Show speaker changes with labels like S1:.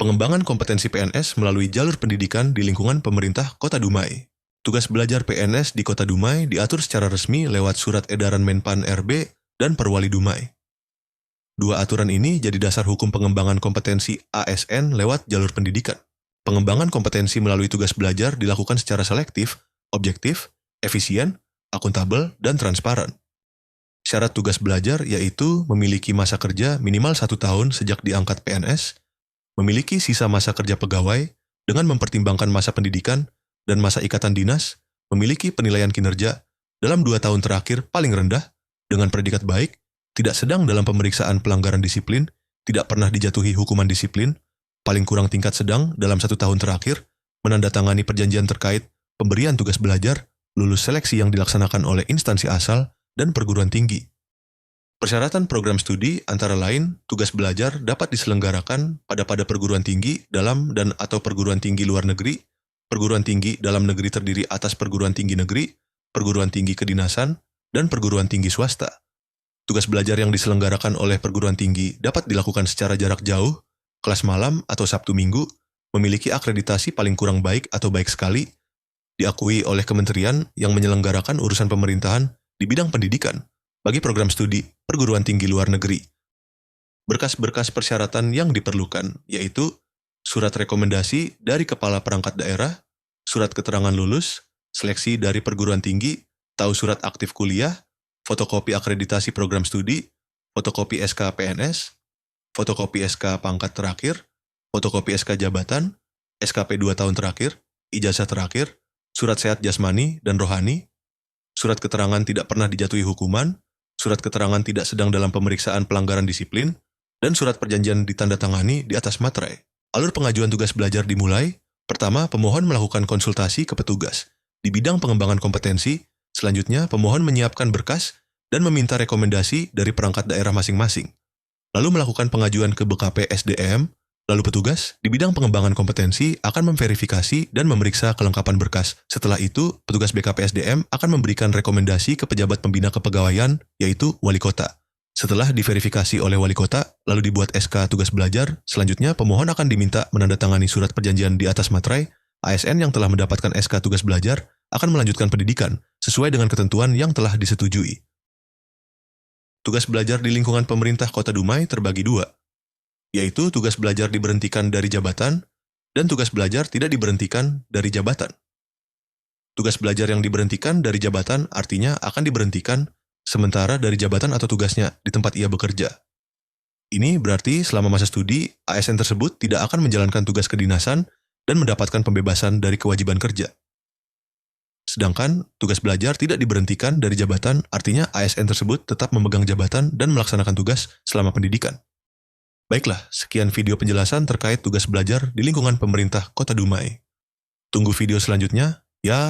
S1: Pengembangan kompetensi PNS melalui jalur pendidikan di lingkungan pemerintah Kota Dumai. Tugas belajar PNS di Kota Dumai diatur secara resmi lewat Surat Edaran Menpan RB dan Perwali Dumai. Dua aturan ini jadi dasar hukum pengembangan kompetensi ASN lewat jalur pendidikan. Pengembangan kompetensi melalui tugas belajar dilakukan secara selektif, objektif, efisien, akuntabel, dan transparan. Syarat tugas belajar yaitu memiliki masa kerja minimal 1 tahun sejak diangkat PNS, memiliki sisa masa kerja pegawai dengan mempertimbangkan masa pendidikan dan masa ikatan dinas, memiliki penilaian kinerja dalam 2 tahun terakhir paling rendah dengan predikat baik, tidak sedang dalam pemeriksaan pelanggaran disiplin, tidak pernah dijatuhi hukuman disiplin, paling kurang tingkat sedang dalam 1 tahun terakhir, menandatangani perjanjian terkait pemberian tugas belajar, lulus seleksi yang dilaksanakan oleh instansi asal dan perguruan tinggi. Persyaratan program studi antara lain tugas belajar dapat diselenggarakan pada perguruan tinggi dalam dan atau perguruan tinggi luar negeri, perguruan tinggi dalam negeri terdiri atas perguruan tinggi negeri, perguruan tinggi kedinasan, dan perguruan tinggi swasta. Tugas belajar yang diselenggarakan oleh perguruan tinggi dapat dilakukan secara jarak jauh, kelas malam atau Sabtu Minggu, memiliki akreditasi paling kurang baik atau baik sekali, diakui oleh kementerian yang menyelenggarakan urusan pemerintahan di bidang pendidikan bagi program studi perguruan tinggi luar negeri. Berkas-berkas persyaratan yang diperlukan yaitu surat rekomendasi dari kepala perangkat daerah, surat keterangan lulus, seleksi dari perguruan tinggi, tahu surat aktif kuliah, fotokopi akreditasi program studi, fotokopi SK PNS, fotokopi SK pangkat terakhir, fotokopi SK jabatan, SKP 2 tahun terakhir, ijazah terakhir, surat sehat jasmani dan rohani, surat keterangan tidak pernah dijatuhi hukuman, surat keterangan tidak sedang dalam pemeriksaan pelanggaran disiplin, dan surat perjanjian ditandatangani di atas materai. Alur pengajuan tugas belajar dimulai. Pertama, pemohon melakukan konsultasi ke petugas di bidang pengembangan kompetensi. Selanjutnya, pemohon menyiapkan berkas dan meminta rekomendasi dari perangkat daerah masing-masing. Lalu melakukan pengajuan ke BKP SDM. Lalu petugas di bidang pengembangan kompetensi akan memverifikasi dan memeriksa kelengkapan berkas. Setelah itu, petugas BKP SDM akan memberikan rekomendasi ke pejabat pembina kepegawaian, yaitu wali kota. Setelah diverifikasi oleh wali kota, lalu dibuat SK tugas belajar, selanjutnya pemohon akan diminta menandatangani surat perjanjian di atas materai. ASN yang telah mendapatkan SK tugas belajar akan melanjutkan pendidikan sesuai dengan ketentuan yang telah disetujui. Tugas belajar di lingkungan pemerintah Kota Dumai terbagi 2, yaitu tugas belajar diberhentikan dari jabatan dan tugas belajar tidak diberhentikan dari jabatan. Tugas belajar yang diberhentikan dari jabatan artinya akan diberhentikan sementara dari jabatan atau tugasnya di tempat ia bekerja. Ini berarti selama masa studi, ASN tersebut tidak akan menjalankan tugas kedinasan dan mendapatkan pembebasan dari kewajiban kerja. Sedangkan tugas belajar tidak diberhentikan dari jabatan artinya ASN tersebut tetap memegang jabatan dan melaksanakan tugas selama pendidikan. Baiklah, sekian video penjelasan terkait tugas belajar di lingkungan pemerintah Kota Dumai. Tunggu video selanjutnya, ya.